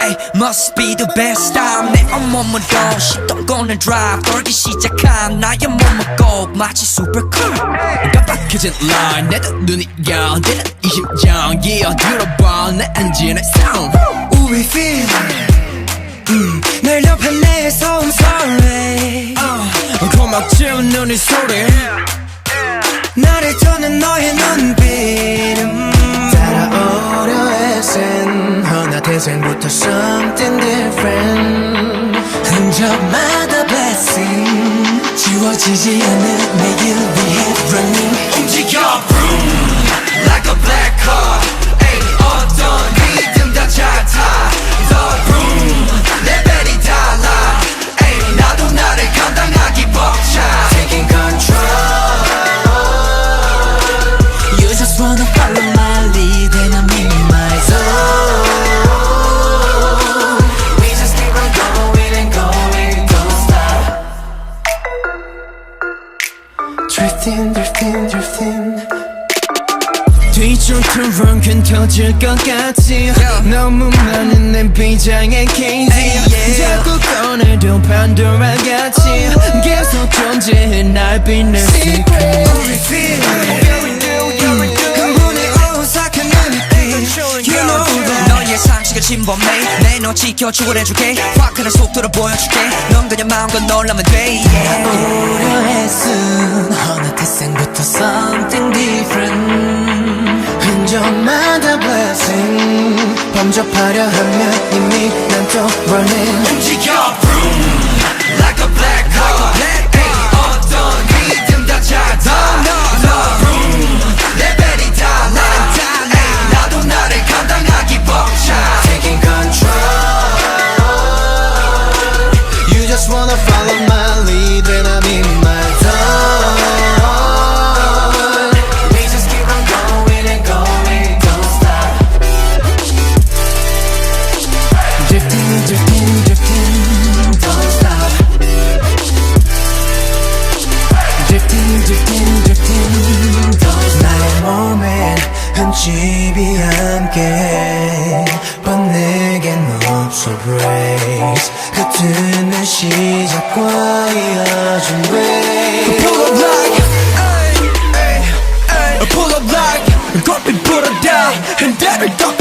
Ay, must be the best time 내 온몸으로 시동권을 drive 떨기 시작한 나의 몸을 꼭 마치 슈퍼쿨 깜빡해진 line 내 눈이 연대는 이 심장 들어봐 내 엔진의 sound We feel 날 옆에 내서 I'm sorry 고막지운 눈이 소리 나를 떠난 너의 눈빛 따라오려 애쓴 허나 태생부터 something different 흔적마다 blessing 지워지지 않는 내일 위해 running 움직여 vroom like a black car 에이 어떤 리듬 다 잘 타 The vroom 레벨이 달라 에이 나도 나를 감당하기 벅차 Taking control You just wanna follow my lead and I'm in my zone We just keep on going and going, don't stop Drifting, drifting, drifting 뒤쪽처럼 괜찮을 것 같지 너무 많은 내 비장의 case 자꾸 꺼내도 판도라 같이 계속 존재해 날 빛낼 secret 흥분에 오싹한 눈빛 You know that 너의 상식을 침범해 내 너 지켜 추월해줄게 확하는 속도로 보여줄게 넌 그냥 마음껏 놀라면 돼 우려 애쓴 어느 태생부터 something different 흔적마다 blessing 범접하려 하면 이미 난 또 running 움직여 vroom like a black car 에이 어떤 리듬 다 잘 타 The vroom 레벨이 달라 에이 나도 나를 감당하기 벅차 Taking control You just wanna follow my lead when I'm in my zone We just keep on going and going, don't stop Drifting, drifting, drifting, don't stop Drifting, drifting, drifting, don't stop 나의 몸엔 흠집이 함께 But 내겐 없어 breaks 같은 내 시작과 이어진 way Pull up like ay, ay, ay. Pull up like 거리 불어다 흔들을 더